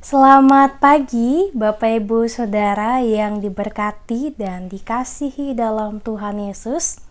Selamat pagi, Bapak Ibu Saudara yang diberkati dan dikasihi dalam Tuhan Yesus.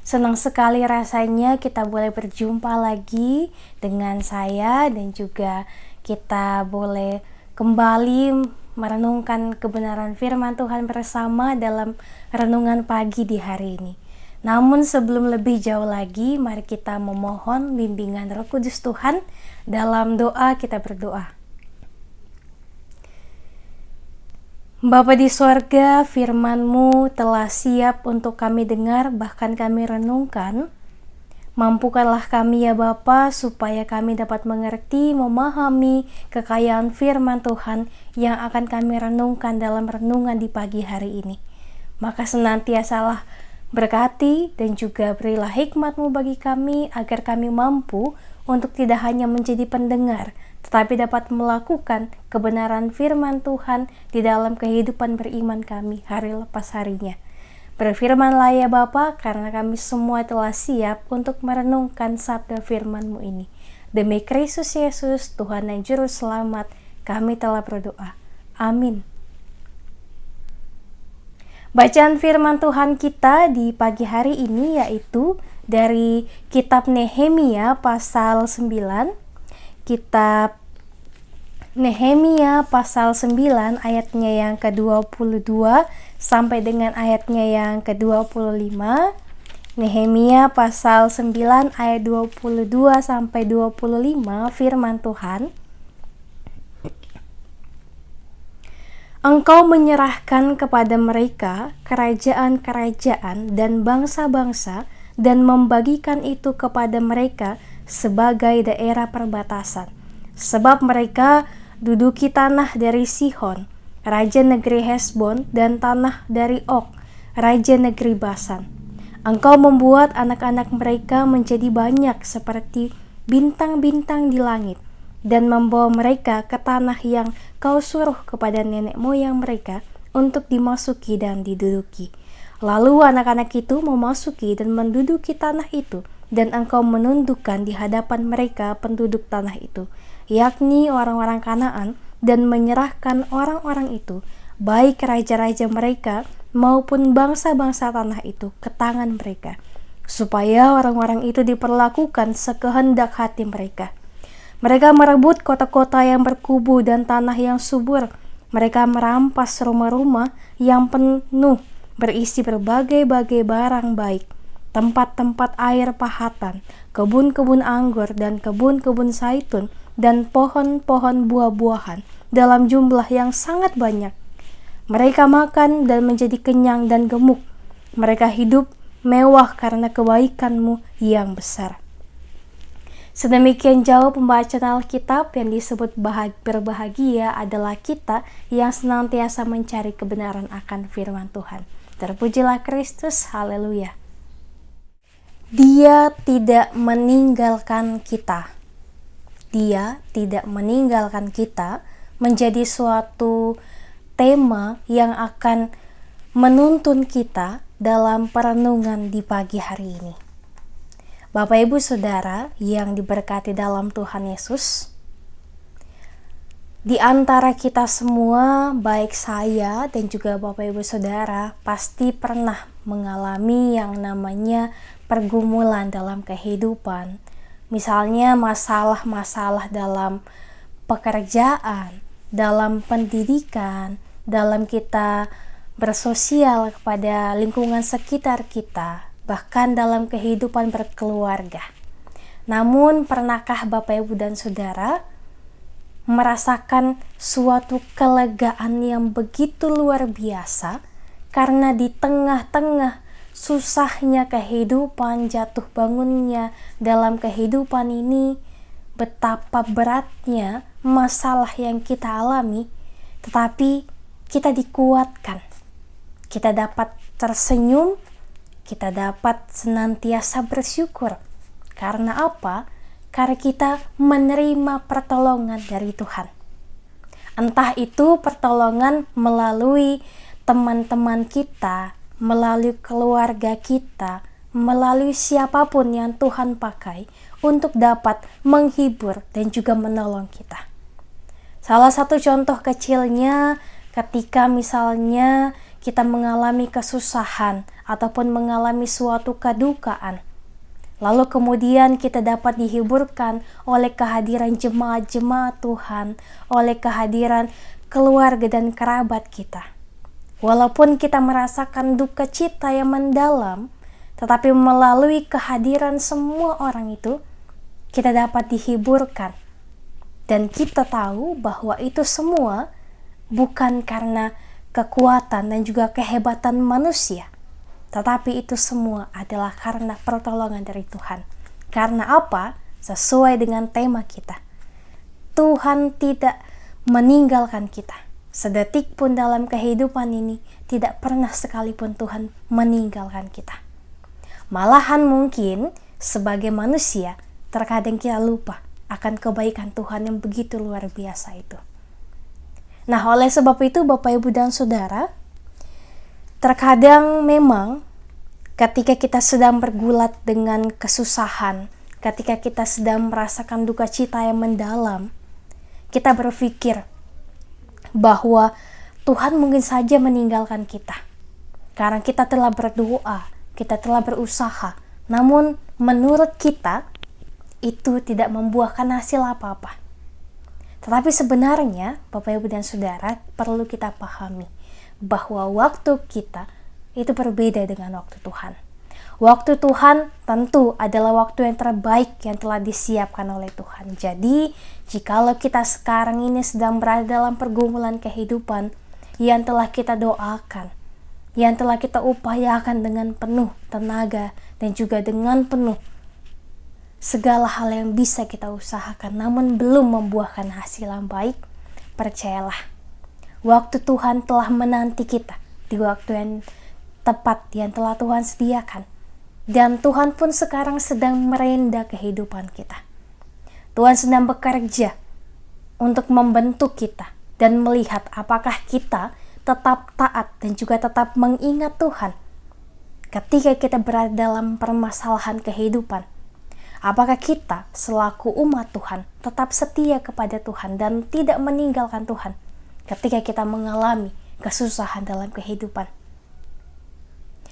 Senang sekali rasanya kita boleh berjumpa lagi dengan saya dan juga kita boleh kembali merenungkan kebenaran firman Tuhan bersama dalam renungan pagi di hari ini. Namun sebelum lebih jauh lagi, mari kita memohon bimbingan Roh Kudus Tuhan. Dalam doa kita berdoa. Bapa di sorga, firman-Mu telah siap untuk kami dengar, bahkan kami renungkan. Mampukanlah kami ya Bapa, supaya kami dapat mengerti, memahami kekayaan firman Tuhan yang akan kami renungkan dalam renungan di pagi hari ini. Maka senantiasalah berkati dan juga berilah hikmat-Mu bagi kami, agar kami mampu untuk tidak hanya menjadi pendengar, tetapi dapat melakukan kebenaran firman Tuhan di dalam kehidupan beriman kami hari lepas harinya. Berfirmanlah ya Bapa, karena kami semua telah siap untuk merenungkan sabda firman-Mu ini. Demi Kristus Yesus, Tuhan dan Juru Selamat, kami telah berdoa. Amin. Bacaan firman Tuhan kita di pagi hari ini yaitu dari kitab Nehemia pasal 9. Kitab Nehemia pasal 9 ayatnya yang ke-22 sampai dengan ayatnya yang ke-25. Nehemia pasal 9 ayat 22 sampai 25, firman Tuhan. Engkau menyerahkan kepada mereka kerajaan-kerajaan dan bangsa-bangsa dan membagikan itu kepada mereka sebagai daerah perbatasan. Sebab mereka duduki tanah dari Sihon, raja negeri Hesbon, dan tanah dari Og, raja negeri Basan. Engkau membuat anak-anak mereka menjadi banyak seperti bintang-bintang di langit, dan membawa mereka ke tanah yang kau suruh kepada nenek moyang mereka untuk dimasuki dan diduduki. Lalu anak-anak itu memasuki dan menduduki tanah itu, dan engkau menundukkan di hadapan mereka penduduk tanah itu, yakni orang-orang Kanaan, dan menyerahkan orang-orang itu, baik raja-raja mereka maupun bangsa-bangsa tanah itu, ke tangan mereka, supaya orang-orang itu diperlakukan sekehendak hati mereka. Mereka merebut kota-kota yang berkubu dan tanah yang subur. Mereka merampas rumah-rumah yang penuh berisi berbagai-bagai barang baik, tempat-tempat air pahatan, kebun-kebun anggur dan kebun-kebun zaitun, dan pohon-pohon buah-buahan dalam jumlah yang sangat banyak. Mereka makan dan menjadi kenyang dan gemuk. Mereka hidup mewah karena kebaikan-Mu yang besar. Sedemikian jauh pembacaan Alkitab. Yang disebut berbahagia adalah kita yang senantiasa mencari kebenaran akan firman Tuhan. Terpujilah Kristus, haleluya. Dia tidak meninggalkan kita. Dia tidak meninggalkan kita menjadi suatu tema yang akan menuntun kita dalam perenungan di pagi hari ini. Bapak Ibu Saudara yang diberkati dalam Tuhan Yesus, di antara kita semua, baik saya dan juga Bapak Ibu Saudara, pasti pernah mengalami yang namanya pergumulan dalam kehidupan. Misalnya masalah-masalah dalam pekerjaan, dalam pendidikan, dalam kita bersosial kepada lingkungan sekitar kita, bahkan dalam kehidupan berkeluarga. Namun, pernahkah Bapak Ibu dan Saudara merasakan suatu kelegaan yang begitu luar biasa karena di tengah-tengah susahnya kehidupan, jatuh bangunnya dalam kehidupan ini, betapa beratnya masalah yang kita alami, tetapi kita dikuatkan, kita dapat tersenyum, kita dapat senantiasa bersyukur. Karena apa? Karena kita menerima pertolongan dari Tuhan. Entah itu pertolongan melalui teman-teman kita, melalui keluarga kita, melalui siapapun yang Tuhan pakai untuk dapat menghibur dan juga menolong kita. Salah satu contoh kecilnya ketika misalnya kita mengalami kesusahan ataupun mengalami suatu kedukaan. Lalu kemudian kita dapat dihiburkan oleh kehadiran jemaat-jemaat Tuhan, oleh kehadiran keluarga dan kerabat kita. Walaupun kita merasakan duka cita yang mendalam, tetapi melalui kehadiran semua orang itu, kita dapat dihiburkan. Dan kita tahu bahwa itu semua bukan karena kekuatan dan juga kehebatan manusia, tetapi itu semua adalah karena pertolongan dari Tuhan. Karena apa? Sesuai dengan tema kita. Tuhan tidak meninggalkan kita. Sedetik pun dalam kehidupan ini, tidak pernah sekalipun Tuhan meninggalkan kita. Malahan mungkin sebagai manusia, terkadang kita lupa akan kebaikan Tuhan yang begitu luar biasa itu. Nah, oleh sebab itu Bapak, Ibu, dan Saudara, terkadang memang ketika kita sedang bergulat dengan kesusahan, ketika kita sedang merasakan duka cita yang mendalam, kita berpikir bahwa Tuhan mungkin saja meninggalkan kita. Karena kita telah berdoa, kita telah berusaha, namun menurut kita itu tidak membuahkan hasil apa-apa. Tetapi sebenarnya Bapak, Ibu, dan Saudara, perlu kita pahami bahwa waktu kita itu berbeda dengan waktu Tuhan. Waktu Tuhan tentu adalah waktu yang terbaik yang telah disiapkan oleh Tuhan. Jadi, jikalau kita sekarang ini sedang berada dalam pergumulan kehidupan yang telah kita doakan, yang telah kita upayakan dengan penuh tenaga dan juga dengan penuh segala hal yang bisa kita usahakan, namun belum membuahkan hasil yang baik, percayalah, waktu Tuhan telah menanti kita di waktu yang tepat yang telah Tuhan sediakan. Dan Tuhan pun sekarang sedang merenda kehidupan kita. Tuhan sedang bekerja untuk membentuk kita dan melihat apakah kita tetap taat dan juga tetap mengingat Tuhan ketika kita berada dalam permasalahan kehidupan. Apakah kita selaku umat Tuhan tetap setia kepada Tuhan dan tidak meninggalkan Tuhan ketika kita mengalami kesusahan dalam kehidupan?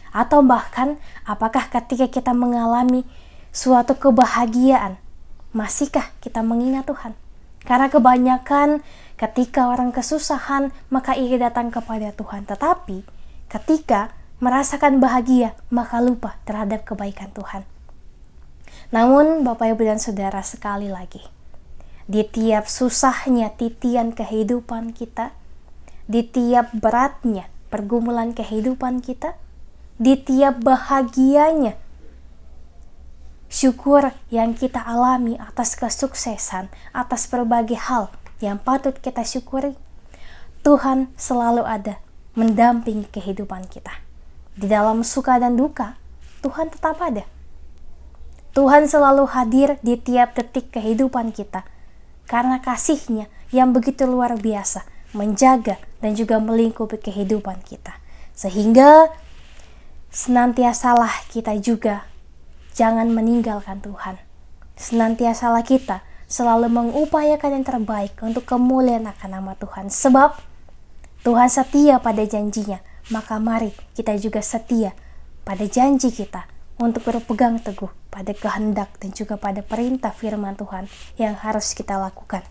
Atau bahkan apakah ketika kita mengalami suatu kebahagiaan, masihkah kita mengingat Tuhan? Karena kebanyakan ketika orang kesusahan, maka ia datang kepada Tuhan. Tetapi ketika merasakan bahagia, maka lupa terhadap kebaikan Tuhan. Namun Bapak, Ibu, dan Saudara, sekali lagi, di tiap susahnya titian kehidupan kita, di tiap beratnya pergumulan kehidupan kita, di tiap bahagianya syukur yang kita alami atas kesuksesan, atas berbagai hal yang patut kita syukuri, Tuhan selalu ada mendampingi kehidupan kita. Di dalam suka dan duka, Tuhan tetap ada. Tuhan selalu hadir di tiap detik kehidupan kita karena kasih-Nya yang begitu luar biasa menjaga dan juga melingkupi kehidupan kita. Sehingga senantiasalah kita juga jangan meninggalkan Tuhan. Senantiasalah kita selalu mengupayakan yang terbaik untuk kemuliaan akan nama Tuhan. Sebab Tuhan setia pada janjinya, maka mari kita juga setia pada janji kita untuk berpegang teguh pada kehendak dan juga pada perintah firman Tuhan yang harus kita lakukan.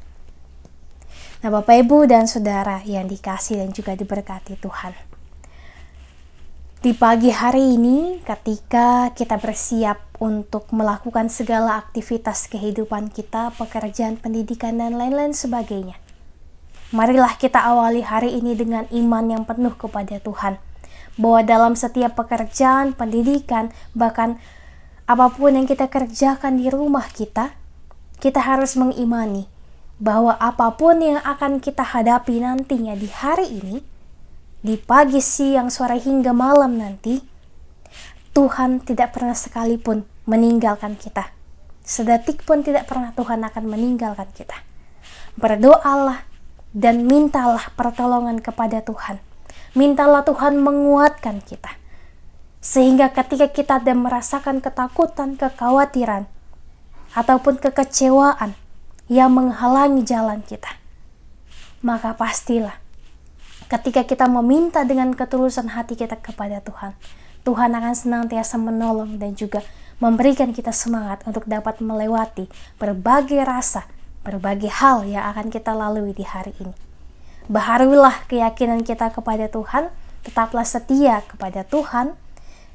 Nah, Bapak, Ibu, dan Saudara yang dikasihi dan juga diberkati Tuhan, di pagi hari ini ketika kita bersiap untuk melakukan segala aktivitas kehidupan kita, pekerjaan, pendidikan, dan lain-lain sebagainya, marilah kita awali hari ini dengan iman yang penuh kepada Tuhan, bahwa dalam setiap pekerjaan, pendidikan, bahkan apapun yang kita kerjakan di rumah kita, kita harus mengimani bahwa apapun yang akan kita hadapi nantinya di hari ini, di pagi, siang, sore, hingga malam nanti, Tuhan tidak pernah sekalipun meninggalkan kita. Sedetik pun tidak pernah Tuhan akan meninggalkan kita. Berdoalah dan mintalah pertolongan kepada Tuhan. Mintalah Tuhan menguatkan kita. Sehingga ketika kita ada merasakan ketakutan, kekhawatiran, ataupun kekecewaan yang menghalangi jalan kita, maka pastilah ketika kita meminta dengan ketulusan hati kita kepada Tuhan, Tuhan akan senantiasa menolong dan juga memberikan kita semangat untuk dapat melewati berbagai rasa, berbagai hal yang akan kita lalui di hari ini. Baharuilah keyakinan kita kepada Tuhan, tetaplah setia kepada Tuhan,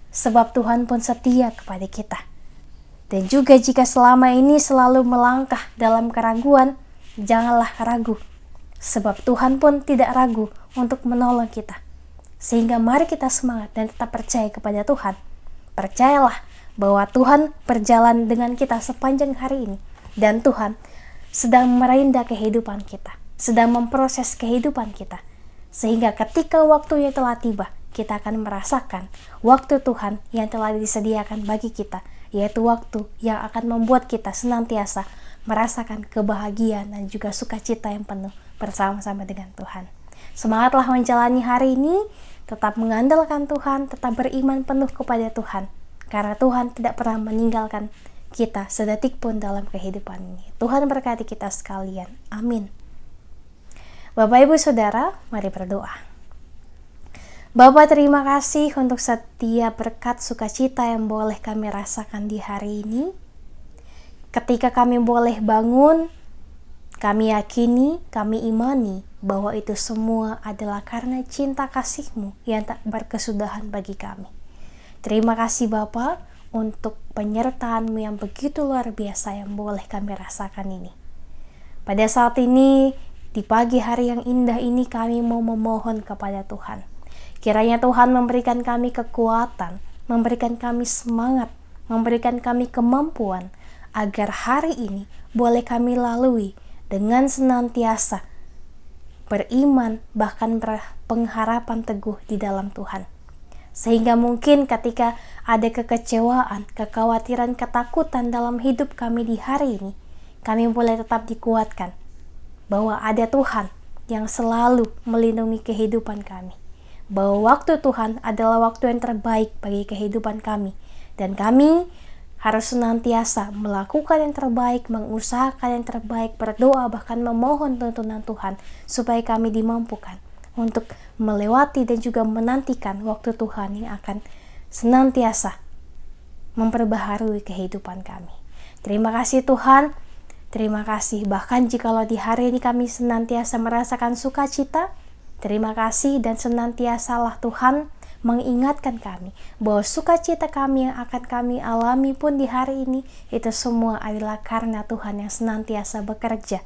sebab Tuhan pun setia kepada kita. Dan juga jika selama ini selalu melangkah dalam keraguan, janganlah ragu, sebab Tuhan pun tidak ragu untuk menolong kita. Sehingga mari kita semangat dan tetap percaya kepada Tuhan. Percayalah bahwa Tuhan berjalan dengan kita sepanjang hari ini, dan Tuhan sedang merinda kehidupan kita, sedang memproses kehidupan kita, sehingga ketika waktunya telah tiba, kita akan merasakan waktu Tuhan yang telah disediakan bagi kita, yaitu waktu yang akan membuat kita senantiasa merasakan kebahagiaan dan juga sukacita yang penuh bersama-sama dengan Tuhan. Semangatlah menjalani hari ini, tetap mengandalkan Tuhan, tetap beriman penuh kepada Tuhan, karena Tuhan tidak pernah meninggalkan kita sedetik pun dalam kehidupan ini. Tuhan berkati kita sekalian. Amin. Bapak, Ibu, Saudara, mari berdoa. Bapa, terima kasih untuk setiap berkat sukacita yang boleh kami rasakan di hari ini. Ketika kami boleh bangun, kami yakini, kami imani bahwa itu semua adalah karena cinta kasih-Mu yang tak berkesudahan bagi kami. Terima kasih Bapa untuk penyertaan-Mu yang begitu luar biasa yang boleh kami rasakan ini. Pada saat ini, di pagi hari yang indah ini, kami mau memohon kepada Tuhan. Kiranya Tuhan memberikan kami kekuatan, memberikan kami semangat, memberikan kami kemampuan, agar hari ini boleh kami lalui dengan senantiasa beriman, bahkan berpengharapan teguh di dalam Tuhan. Sehingga mungkin ketika ada kekecewaan, kekhawatiran, ketakutan dalam hidup kami di hari ini, kami boleh tetap dikuatkan bahwa ada Tuhan yang selalu melindungi kehidupan kami. Bahwa waktu Tuhan adalah waktu yang terbaik bagi kehidupan kami, dan kami harus senantiasa melakukan yang terbaik, mengusahakan yang terbaik, berdoa, bahkan memohon tuntunan Tuhan supaya kami dimampukan untuk melewati dan juga menantikan waktu Tuhan yang akan senantiasa memperbaharui kehidupan kami. Terima kasih Tuhan, terima kasih. Bahkan jikalau di hari ini kami senantiasa merasakan sukacita, terima kasih, dan senantiasalah Tuhan mengingatkan kami bahwa sukacita kami yang akan kami alami pun di hari ini, itu semua adalah karena Tuhan yang senantiasa bekerja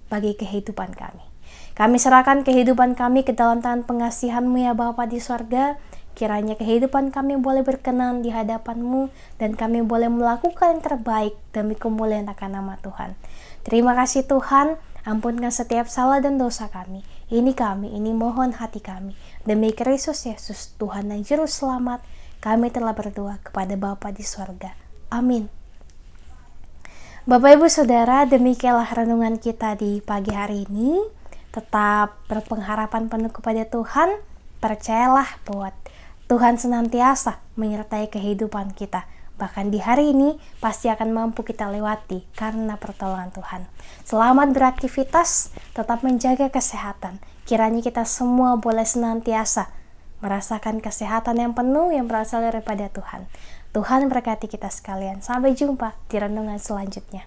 bagi kehidupan kami. Kami serahkan kehidupan kami ke dalam tangan pengasihan-Mu ya Bapa di sorga. Kiranya kehidupan kami boleh berkenan di hadapan-Mu, dan kami boleh melakukan yang terbaik demi kemuliaan akan nama Tuhan. Terima kasih Tuhan. Ampunkan setiap salah dan dosa kami. Ini mohon hati kami. Demi Kristus Yesus, Tuhan dan Juru Selamat, kami telah berdoa kepada Bapa di sorga. Amin. Bapak, Ibu, Saudara, demikianlah renungan kita di pagi hari ini. Tetap berpengharapan penuh kepada Tuhan. Percayalah bahwa Tuhan senantiasa menyertai kehidupan kita. Bahkan di hari ini pasti akan mampu kita lewati karena pertolongan Tuhan. Selamat beraktivitas, tetap menjaga kesehatan. Kiranya kita semua boleh senantiasa merasakan kesehatan yang penuh yang berasal daripada Tuhan. Tuhan berkati kita sekalian. Sampai jumpa di renungan selanjutnya.